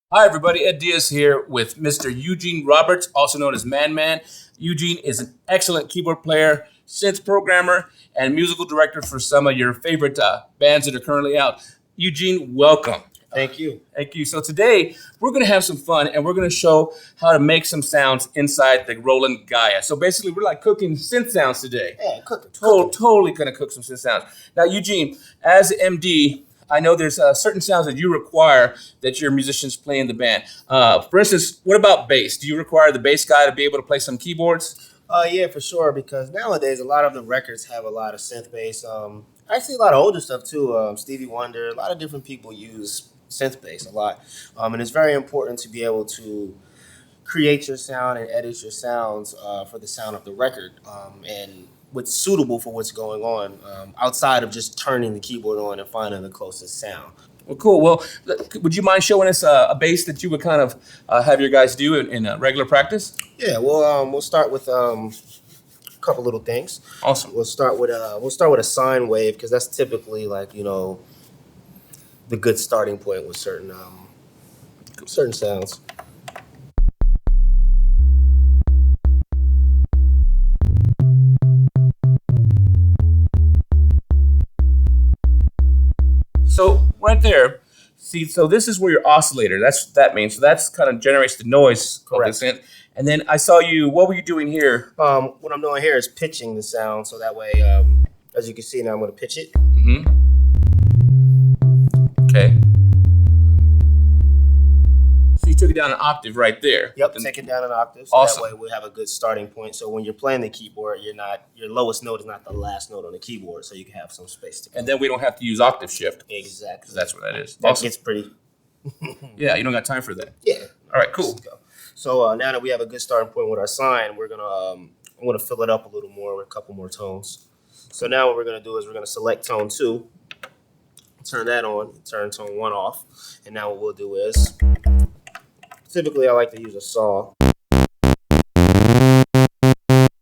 Hi, everybody. Ed Diaz here with Mr. Eugene Roberts, also known as Man Man. Eugene is an excellent keyboard player, synth programmer, and musical director for some of your favorite bands that are currently out. Eugene, welcome. Thank you. Thank you. So today we're going to have some fun and we're going to show how to make some sounds inside the Roland Gaia. So basically we're like cooking synth sounds today. Yeah, cooking. Totally going to cook some synth sounds. Now, Eugene, as MD, I know there's certain sounds that you require that your musicians play in the band. For instance, what about bass? Do you require the bass guy to be able to play some keyboards? Yeah, for sure. Because nowadays a lot of the records have a lot of synth bass. Actually, a lot of older stuff too. Stevie Wonder. A lot of different people use synth bass a lot, and it's very important to be able to create your sound and edit your sounds for the sound of the record, and what's suitable for what's going on, outside of just turning the keyboard on and finding the closest sound. Well, cool. Well, would you mind showing us a bass that you would kind of have your guys do in regular practice? Yeah, well, we'll start with a couple little things. Awesome. We'll start with a sine wave because that's typically like the good starting point with certain sounds. So right there, see, so this is where your oscillator, that means. So that's kind of generates the noise. Correct. Of the synth. And then I saw you, what were you doing here? What I'm doing here is pitching the sound, so that way, as you can see now, I'm going to pitch it. Mm-hmm. Okay. So you took it down an octave right there. Yep, take it down an octave, so Awesome. that way we have a good starting point. So when you're playing the keyboard, your lowest note is not the last note on the keyboard, so you can have some space to go. And then we don't have to use octave shift. Exactly. That's what that is. That Awesome. gets pretty. Yeah, you don't got time for that. Yeah. All right, cool. Let's go. So now that we have a good starting point with our sine, I'm gonna fill it up a little more with a couple more tones. So now what we're gonna do is we're gonna select tone 2, turn that on, turn tone 1 off, and now what we'll do is, typically I like to use a saw, and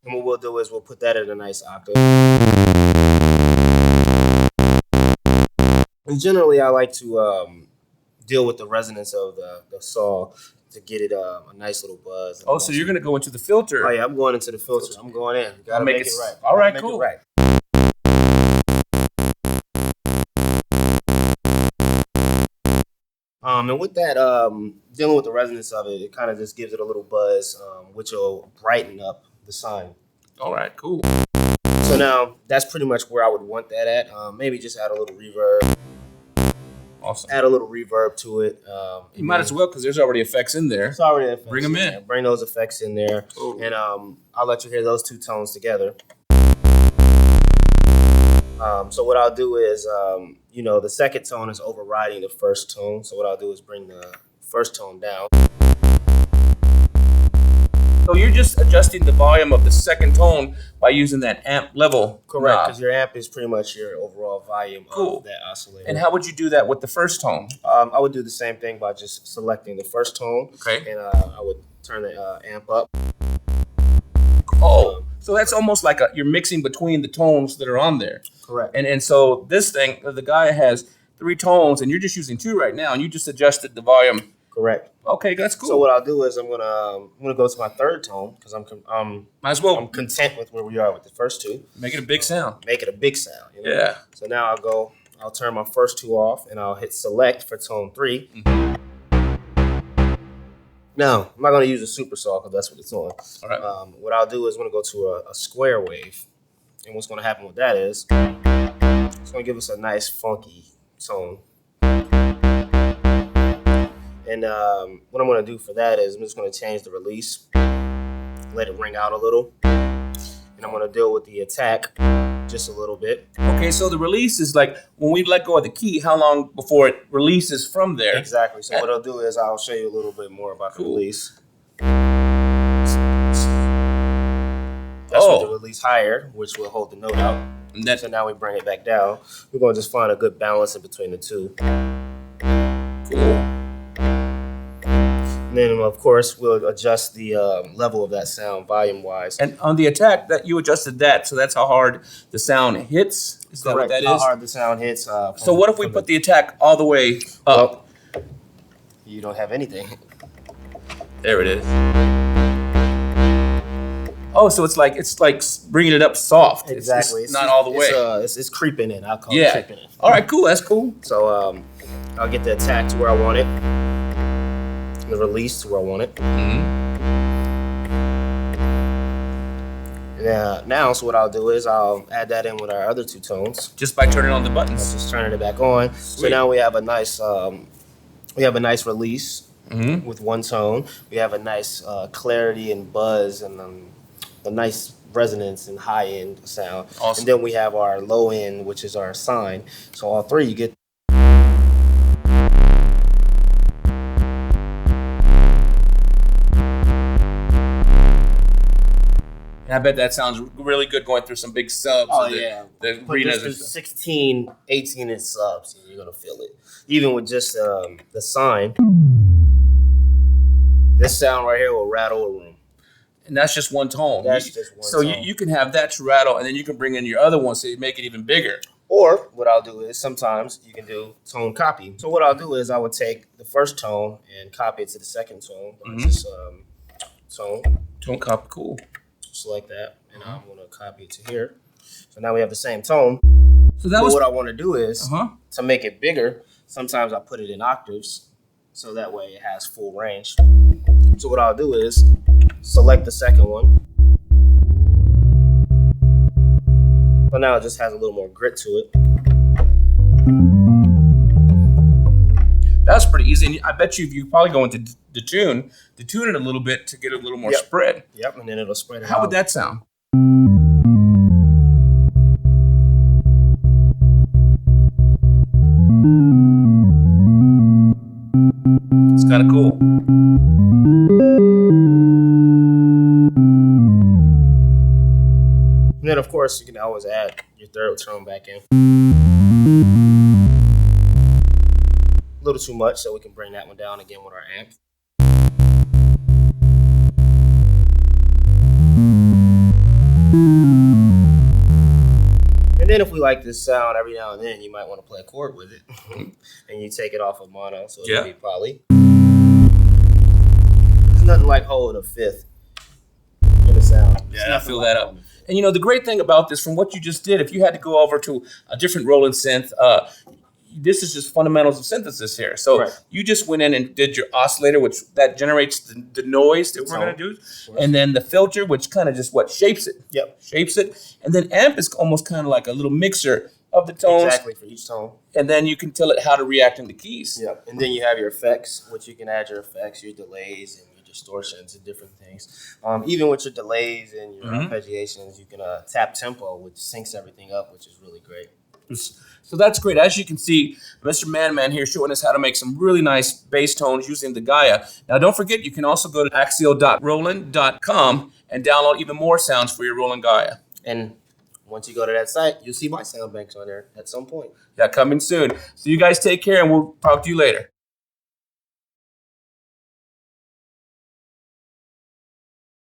what we'll do is we'll put that at a nice octave. And generally I like to deal with the resonance of the saw to get it a nice little buzz. Oh, so you're going to go into the filter. Oh yeah, I'm going into the filter. I'm going in. Gotta make it right. All right, Make cool. it right. And with that, dealing with the resonance of it, it kind of just gives it a little buzz, which will brighten up the sine. All right, cool. So now that's pretty much where I would want that at. Maybe just add a little reverb. Awesome. Add a little reverb to it. You might as well because there's already effects in there. It's already effects. Bring them in. There. Bring those effects in there. Cool. And I'll let you hear those two tones together. So what I'll do is, the second tone is overriding the first tone. So what I'll do is bring the first tone down. So you're just adjusting the volume of the second tone by using that amp level. Correct, because your amp is pretty much your overall volume Cool. of that oscillator. And how would you do that with the first tone? I would do the same thing by just selecting the first tone. Okay. And I would turn the amp up. Oh, so that's almost like you're mixing between the tones that are on there. Correct. And so this thing, the guy has 3 tones, and you're just using 2 right now, and you just adjusted the volume. Correct. Okay, that's cool. So what I'll do is I'm gonna go to my third tone because Might as well I'm content with where we are with the first 2. make it a big sound. Make it a big sound. Yeah. So now I'll turn my first 2 off and I'll hit select for tone 3. Mm-hmm. Now I'm not gonna use a super saw because that's what it's on. All right. What I'll do is I'm gonna go to a square wave, and what's gonna happen with that is it's gonna give us a nice funky tone. And what I'm going to do for that is I'm just going to change the release, let it ring out a little, and I'm going to deal with the attack just a little bit. Okay, so the release is like when we let go of the key, how long before it releases from there? Exactly. So what I'll do is I'll show you a little bit more about the release. That's with the release higher, which will hold the note out. And So now we bring it back down. We're going to just find a good balance in between the two. cool. And then, of course, we'll adjust the level of that sound volume-wise. And on the attack, that you adjusted that, so that's how hard the sound hits. Is that what that How is? hard the sound hits. So what if we put the attack all the way up? Well, you don't have anything. There it is. Oh, so it's like bringing it up soft. Exactly. It's not all the way. It's creeping in. I'll call it creeping in. All right, cool. That's cool. So I'll get the attack to where I want it, the release to where I want it. Now, so what I'll do is I'll add that in with our other two tones. Just by turning on the buttons. Just turning it back on. Sweet. So now we have a nice release with one tone. We have a nice clarity and buzz and a nice resonance and high end sound. Awesome. And then we have our low end, which is our sine. So all three, you get. I bet that sounds really good going through some big subs. Oh, yeah. The arenas. There's 16, 18 inch subs, and you're going to feel it. Even with just the sine, this sound right here will rattle a room. And that's just one tone. That's just one so tone. You can have that to rattle, and then you can bring in your other one so you make it even bigger. Or what I'll do is sometimes you can do tone copy. So what I'll do is I would take the first tone and copy it to the second tone. Just Tone copy, cool. Just like that. And I'm going to copy it to here. So now we have the same tone. So that was what I want to do is to make it bigger, sometimes I put it in octaves so that way it has full range. So what I'll do is select the second one. So now it just has a little more grit to it. That's pretty easy. And I bet you probably go into detune it a little bit to get a little more spread. Yep, and then it'll spread it out. How would that sound? It's kind of cool. And then, of course, you can always add your third tone back in. A little too much, so we can bring that one down again with our amp. And then if we like this sound, every now and then you might want to play a chord with it. And you take it off of mono, so it'll be probably. There's nothing like holding a fifth in a sound. Yeah, I feel that up. And you know, the great thing about this, from what you just did, if you had to go over to a different Roland synth, this is just fundamentals of synthesis here. So you just went in and did your oscillator, which that generates the noise that we're going to do. And then the filter, which kind of just shapes it. Yep. Shapes it. And then amp is almost kind of like a little mixer of the tones. Exactly, for each tone. And then you can tell it how to react in the keys. Yep. And then you have your effects, which you can add your effects, your delays, and your distortions and different things. Even with your delays and your arpeggiations, you can tap tempo, which syncs everything up, which is really great. So that's great. As you can see, Mr. Man here showing us how to make some really nice bass tones using the Gaia. Now, don't forget, you can also go to axial.roland.com and download even more sounds for your Roland Gaia. And once you go to that site, you'll see my sound banks on there at some point. Yeah, coming soon. So you guys take care, and we'll talk to you later.